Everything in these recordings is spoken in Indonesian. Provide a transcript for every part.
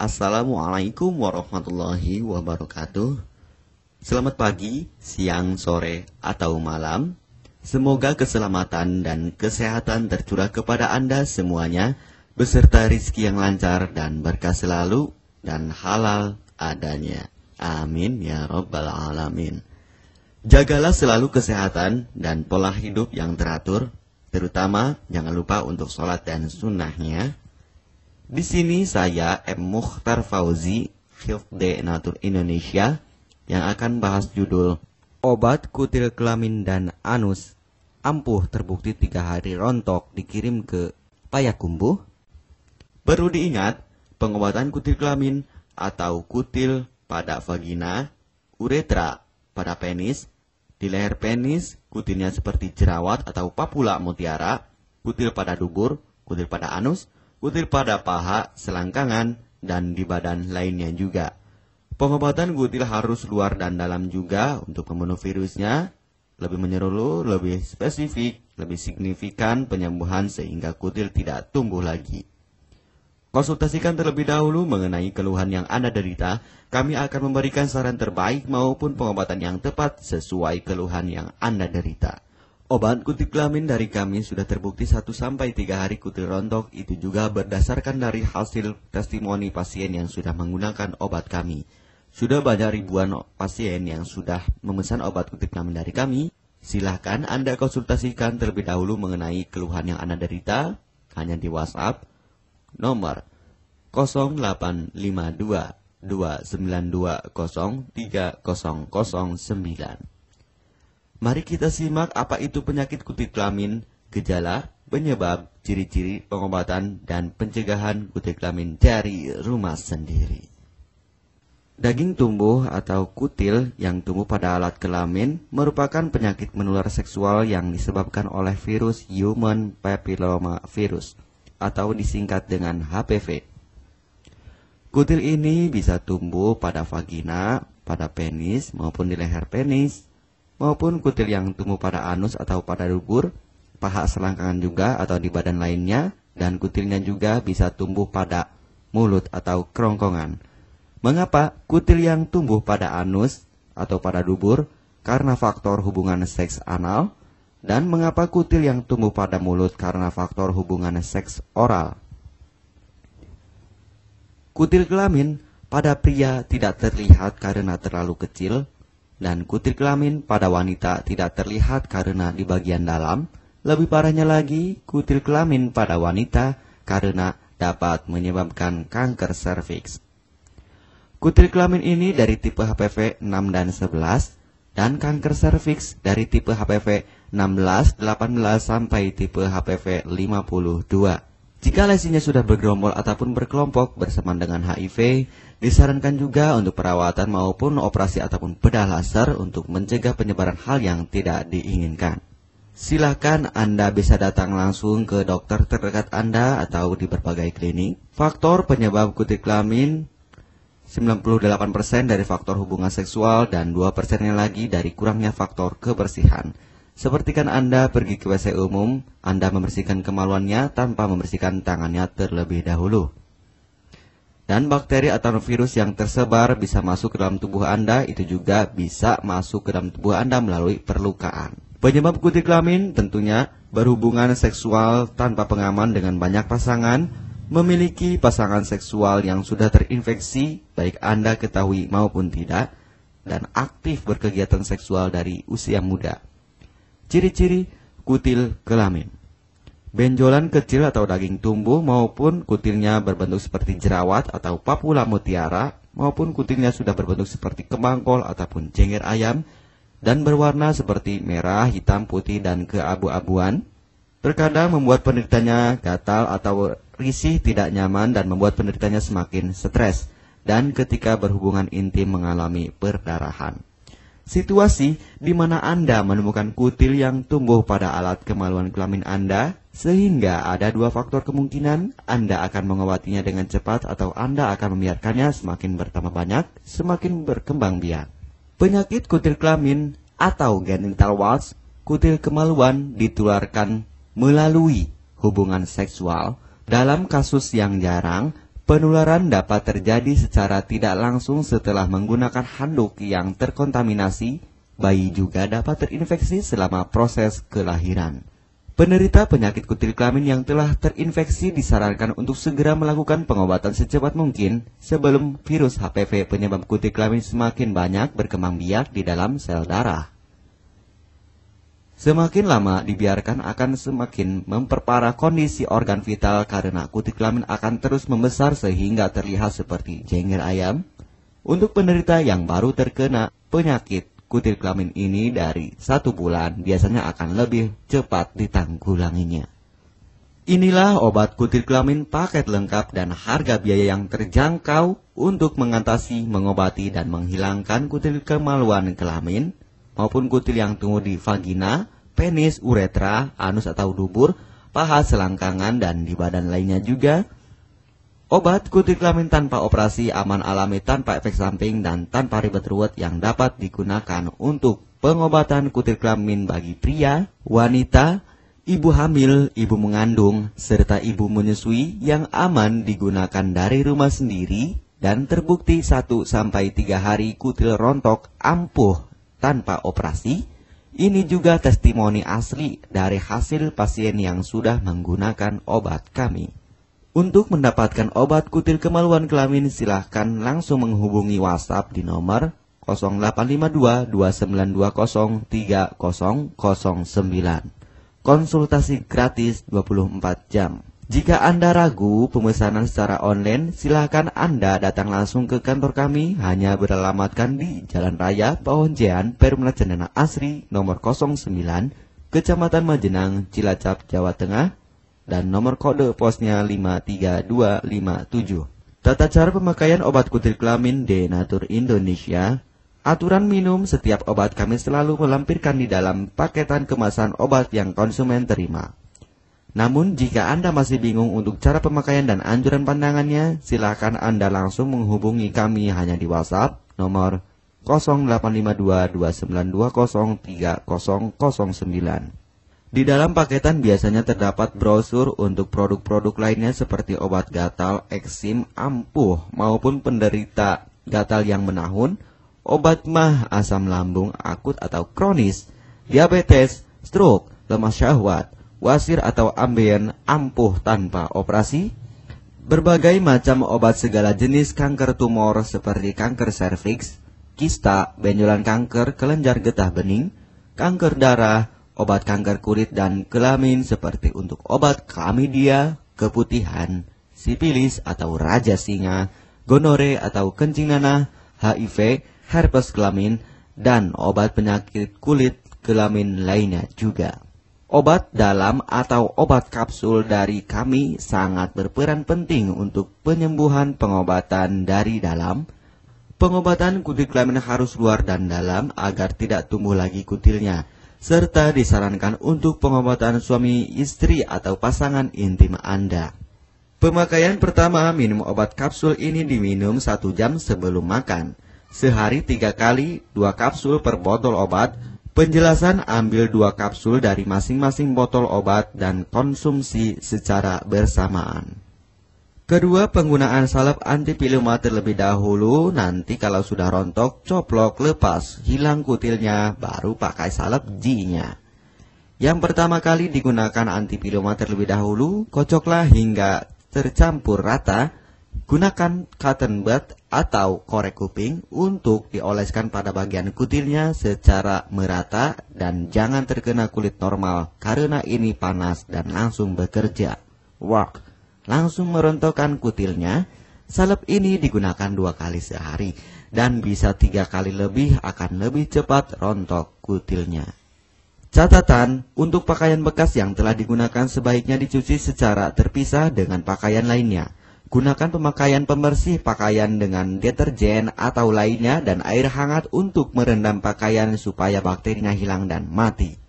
Assalamualaikum warahmatullahi wabarakatuh. Selamat pagi, siang, sore, atau malam. Semoga keselamatan dan kesehatan tercurah kepada Anda semuanya, beserta rizki yang lancar dan berkah selalu, dan halal adanya. Amin ya rabbal alamin. Jagalah selalu kesehatan dan pola hidup yang teratur, terutama jangan lupa untuk sholat dan sunnahnya. Di sini saya M. Mukhtar Fauzi, Hifdz Natur Indonesia, yang akan bahas judul Obat Kutil Kelamin dan Anus ampuh terbukti 3 hari rontok dikirim ke Payakumbuh. Perlu diingat, pengobatan kutil kelamin atau kutil pada vagina, uretra pada penis, di leher penis, kutilnya seperti jerawat atau papula mutiara, kutil pada dubur, kutil pada anus, kutil pada paha, selangkangan, dan di badan lainnya juga. Pengobatan kutil harus luar dan dalam juga untuk membunuh virusnya, lebih menyeluruh, lebih spesifik, lebih signifikan penyembuhan sehingga kutil tidak tumbuh lagi. Konsultasikan terlebih dahulu mengenai keluhan yang Anda derita, kami akan memberikan saran terbaik maupun pengobatan yang tepat sesuai keluhan yang Anda derita. Obat kutil kelamin dari kami sudah terbukti 1-3 hari kutil rontok, itu juga berdasarkan dari hasil testimoni pasien yang sudah menggunakan obat kami. Sudah banyak ribuan pasien yang sudah memesan obat kutil kelamin dari kami. Silahkan Anda konsultasikan terlebih dahulu mengenai keluhan yang Anda derita, hanya di WhatsApp nomor 0852 292 03009. Mari kita simak apa itu penyakit kutil kelamin, gejala, penyebab, ciri-ciri, pengobatan, dan pencegahan kutil kelamin dari rumah sendiri. Daging tumbuh atau kutil yang tumbuh pada alat kelamin merupakan penyakit menular seksual yang disebabkan oleh virus Human Papilloma Virus atau disingkat dengan HPV. Kutil ini bisa tumbuh pada vagina, pada penis maupun di leher penis, maupun kutil yang tumbuh pada anus atau pada dubur, paha selangkangan juga atau di badan lainnya, dan kutilnya juga bisa tumbuh pada mulut atau kerongkongan. Mengapa kutil yang tumbuh pada anus atau pada dubur? Karena faktor hubungan seks anal. Dan mengapa kutil yang tumbuh pada mulut? Karena faktor hubungan seks oral. Kutil kelamin pada pria tidak terlihat karena terlalu kecil, dan kutil kelamin pada wanita tidak terlihat karena di bagian dalam. Lebih parahnya lagi, kutil kelamin pada wanita karena dapat menyebabkan kanker serviks. Kutil kelamin ini dari tipe HPV 6 dan 11, dan kanker serviks dari tipe HPV 16, 18, sampai tipe HPV 52. Jika lesinya sudah bergerombol ataupun berkelompok bersamaan dengan HIV, disarankan juga untuk perawatan maupun operasi ataupun bedah laser untuk mencegah penyebaran hal yang tidak diinginkan. Silakan Anda bisa datang langsung ke dokter terdekat Anda atau di berbagai klinik. Faktor penyebab kutil kelamin 98% dari faktor hubungan seksual dan 2%-nya lagi dari kurangnya faktor kebersihan. Sepertikan Anda pergi ke WC umum, Anda membersihkan kemaluannya tanpa membersihkan tangannya terlebih dahulu. Dan bakteri atau virus yang tersebar bisa masuk ke dalam tubuh Anda, itu juga bisa masuk ke dalam tubuh Anda melalui perlukaan. Penyebab kutil kelamin tentunya berhubungan seksual tanpa pengaman dengan banyak pasangan, memiliki pasangan seksual yang sudah terinfeksi, baik Anda ketahui maupun tidak, dan aktif berkegiatan seksual dari usia muda. Ciri-ciri kutil kelamin: benjolan kecil atau daging tumbuh maupun kutilnya berbentuk seperti jerawat atau papula mutiara, maupun kutilnya sudah berbentuk seperti kembang kol ataupun cengir ayam, dan berwarna seperti merah, hitam, putih, dan keabu-abuan. Terkadang membuat penderitanya gatal atau risih, tidak nyaman, dan membuat penderitanya semakin stres, dan ketika berhubungan intim mengalami perdarahan. Situasi di mana Anda menemukan kutil yang tumbuh pada alat kemaluan kelamin Anda, sehingga ada 2 faktor kemungkinan: Anda akan mengobatinya dengan cepat atau Anda akan membiarkannya semakin bertambah banyak, semakin berkembang biak. Penyakit kutil kelamin atau genital warts, kutil kemaluan, ditularkan melalui hubungan seksual. Dalam kasus yang jarang, Penularan dapat terjadi secara tidak langsung setelah menggunakan handuk yang terkontaminasi. Bayi juga dapat terinfeksi selama proses kelahiran. Penderita penyakit kutil kelamin yang telah terinfeksi disarankan untuk segera melakukan pengobatan secepat mungkin sebelum virus HPV penyebab kutil kelamin semakin banyak berkembang biak di dalam sel darah. Semakin lama dibiarkan akan semakin memperparah kondisi organ vital karena kutil kelamin akan terus membesar sehingga terlihat seperti jengger ayam. Untuk penderita yang baru terkena penyakit kutil kelamin ini dari 1 bulan biasanya akan lebih cepat ditanggulanginya. Inilah obat kutil kelamin paket lengkap dan harga biaya yang terjangkau untuk mengatasi, mengobati, dan menghilangkan kutil kemaluan kelamin maupun kutil yang tumbuh di vagina, penis, uretra, anus atau dubur, paha, selangkangan, dan di badan lainnya juga. Obat kutil kelamin tanpa operasi, aman alami, tanpa efek samping, dan tanpa ribet ruwet yang dapat digunakan untuk pengobatan kutil kelamin bagi pria, wanita, ibu hamil, ibu mengandung, serta ibu menyusui yang aman digunakan dari rumah sendiri dan terbukti 1-3 hari kutil rontok ampuh tanpa operasi. Ini juga testimoni asli dari hasil pasien yang sudah menggunakan obat kami. Untuk mendapatkan obat kutil kemaluan kelamin, silahkan langsung menghubungi WhatsApp di nomor 0852 2920 3009. Konsultasi gratis 24 jam. Jika Anda ragu pemesanan secara online, silahkan Anda datang langsung ke kantor kami, hanya beralamatkan di Jalan Raya Pahonjean, Perumna Cendana Asri, nomor 09, Kecamatan Majenang, Cilacap, Jawa Tengah, dan nomor kode posnya 53257. Tata cara pemakaian obat kutil kelamin Denatur Indonesia. Aturan minum setiap obat kami selalu melampirkan di dalam paketan kemasan obat yang konsumen terima. Namun jika Anda masih bingung untuk cara pemakaian dan anjuran pandangannya, silakan Anda langsung menghubungi kami hanya di WhatsApp nomor 0852 2920 3009. Di dalam paketan biasanya terdapat brosur untuk produk-produk lainnya seperti obat gatal, eksim, ampuh, maupun penderita gatal yang menahun, obat mah, asam lambung akut atau kronis, diabetes, stroke, lemah syahwat, wasir atau ambien, ampuh tanpa operasi, berbagai macam obat segala jenis kanker tumor seperti kanker serviks, kista, benjolan kanker, kelenjar getah bening, kanker darah, obat kanker kulit dan kelamin seperti untuk obat klamidia, keputihan, sipilis atau raja singa, gonore atau kencing nanah, HIV, herpes kelamin, dan obat penyakit kulit kelamin lainnya juga. Obat dalam atau obat kapsul dari kami sangat berperan penting untuk penyembuhan pengobatan dari dalam. Pengobatan kutil kelamin harus luar dan dalam agar tidak tumbuh lagi kutilnya, serta disarankan untuk pengobatan suami, istri, atau pasangan intim Anda. Pemakaian pertama, minum obat kapsul ini diminum 1 jam sebelum makan. Sehari 3 kali, 2 kapsul per botol obat. Penjelasan, ambil 2 kapsul dari masing-masing botol obat dan konsumsi secara bersamaan. Kedua, penggunaan salep antipiluma terlebih dahulu, nanti kalau sudah rontok, coplok, lepas, hilang kutilnya, baru pakai salep G-nya. Yang pertama kali digunakan antipiluma terlebih dahulu, kocoklah hingga tercampur rata, gunakan cotton bud atau korek kuping untuk dioleskan pada bagian kutilnya secara merata dan jangan terkena kulit normal, karena ini panas dan langsung bekerja. Langsung merontokkan kutilnya. Salep ini digunakan 2 kali sehari dan bisa 3 kali lebih akan lebih cepat rontok kutilnya. Catatan, untuk pakaian bekas yang telah digunakan sebaiknya dicuci secara terpisah dengan pakaian lainnya. Gunakan pemakaian pembersih pakaian dengan deterjen atau lainnya dan air hangat untuk merendam pakaian supaya bakterinya hilang dan mati.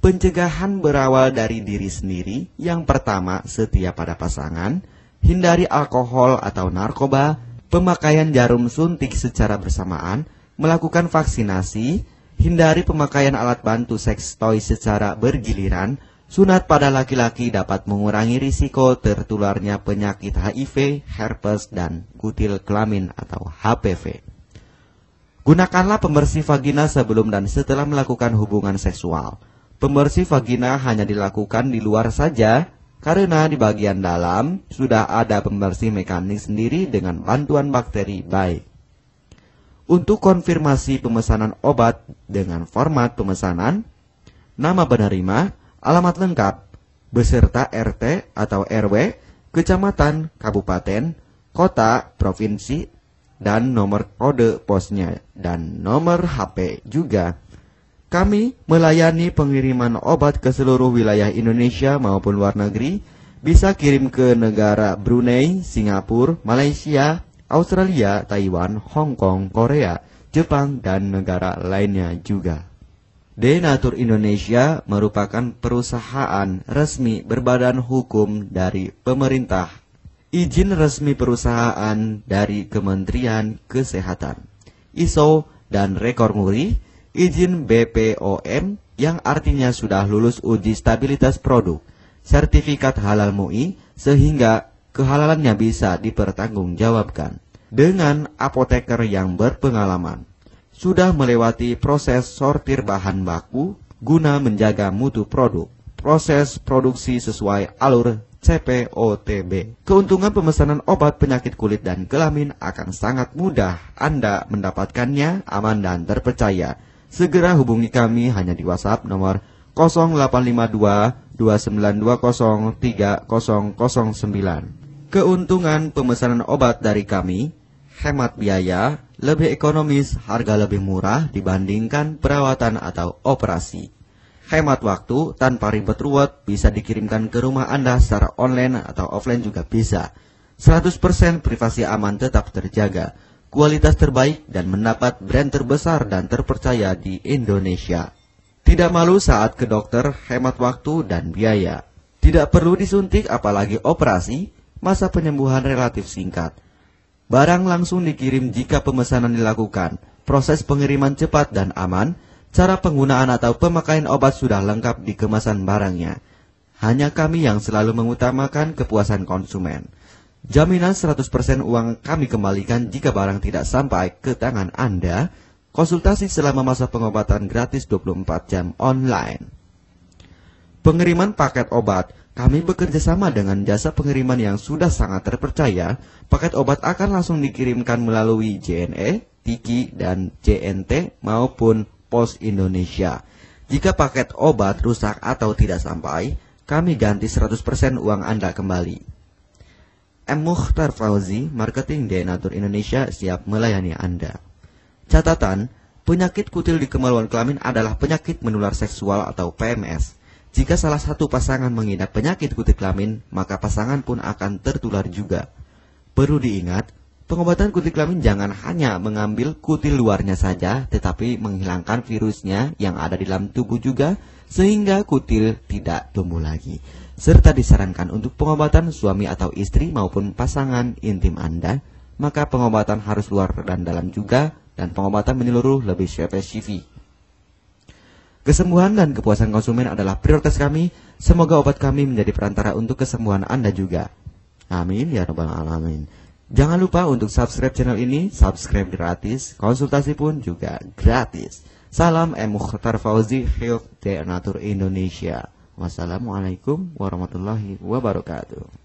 Pencegahan berawal dari diri sendiri. Yang pertama, setia pada pasangan, hindari alkohol atau narkoba, pemakaian jarum suntik secara bersamaan, melakukan vaksinasi, hindari pemakaian alat bantu seks toy secara bergiliran, Sunat pada laki-laki dapat mengurangi risiko tertularnya penyakit HIV, herpes, dan kutil kelamin atau HPV. Gunakanlah pembersih vagina sebelum dan setelah melakukan hubungan seksual. Pembersih vagina hanya dilakukan di luar saja, karena di bagian dalam sudah ada pembersih mekanik sendiri dengan bantuan bakteri baik. Untuk konfirmasi pemesanan obat dengan format pemesanan, nama penerima, alamat lengkap, beserta RT atau RW, kecamatan, kabupaten, kota, provinsi, dan nomor kode posnya, dan nomor HP juga. Kami melayani pengiriman obat ke seluruh wilayah Indonesia maupun luar negeri, bisa kirim ke negara Brunei, Singapura, Malaysia, Australia, Taiwan, Hong Kong, Korea, Jepang, dan negara lainnya juga. Denatur Indonesia merupakan perusahaan resmi berbadan hukum dari pemerintah. Izin resmi perusahaan dari Kementerian Kesehatan, ISO dan rekor muri, izin BPOM yang artinya sudah lulus uji stabilitas produk, sertifikat halal MUI sehingga kehalalannya bisa dipertanggungjawabkan. Dengan apoteker yang berpengalaman, sudah melewati proses sortir bahan baku guna menjaga mutu produk, proses produksi sesuai alur CPOTB. Keuntungan pemesanan obat penyakit kulit dan kelamin akan sangat mudah. Anda mendapatkannya aman dan terpercaya. Segera hubungi kami hanya di WhatsApp nomor 0852 2920 3009. Keuntungan pemesanan obat dari kami, hemat biaya, lebih ekonomis, harga lebih murah dibandingkan perawatan atau operasi. Hemat waktu tanpa ribet ruwet, bisa dikirimkan ke rumah Anda secara online atau offline juga bisa. 100% privasi aman tetap terjaga, kualitas terbaik dan mendapat brand terbesar dan terpercaya di Indonesia. Tidak malu saat ke dokter, hemat waktu dan biaya. Tidak perlu disuntik apalagi operasi, masa penyembuhan relatif singkat. Barang langsung dikirim jika pemesanan dilakukan, proses pengiriman cepat dan aman. Cara penggunaan atau pemakaian obat sudah lengkap di kemasan barangnya. Hanya kami yang selalu mengutamakan kepuasan konsumen. Jaminan 100% uang kami kembalikan jika barang tidak sampai ke tangan Anda. Konsultasi selama masa pengobatan gratis 24 jam online. Pengiriman paket obat. Kami bekerja sama dengan jasa pengiriman yang sudah sangat terpercaya. Paket obat akan langsung dikirimkan melalui JNE, Tiki, dan JNT maupun Pos Indonesia. Jika paket obat rusak atau tidak sampai, kami ganti 100% uang Anda kembali. M. Mukhtar Fauzi, Marketing Denatur Indonesia, siap melayani Anda. Catatan, penyakit kutil di kemaluan kelamin adalah penyakit menular seksual atau PMS. Jika salah satu pasangan mengidap penyakit kutil kelamin, maka pasangan pun akan tertular juga. Perlu diingat, pengobatan kutil kelamin jangan hanya mengambil kutil luarnya saja, tetapi menghilangkan virusnya yang ada di dalam tubuh juga, sehingga kutil tidak tumbuh lagi. Serta disarankan untuk pengobatan suami atau istri maupun pasangan intim Anda, maka pengobatan harus luar dan dalam juga, dan pengobatan menyeluruh lebih spesifik. Kesembuhan dan kepuasan konsumen adalah prioritas kami. Semoga obat kami menjadi perantara untuk kesembuhan Anda juga. Amin ya rabbal alamin. Jangan lupa untuk subscribe channel ini, subscribe gratis, konsultasi pun juga gratis. Salam M. Mukhtar Fauzi, Health Denatur Indonesia. Wassalamualaikum warahmatullahi wabarakatuh.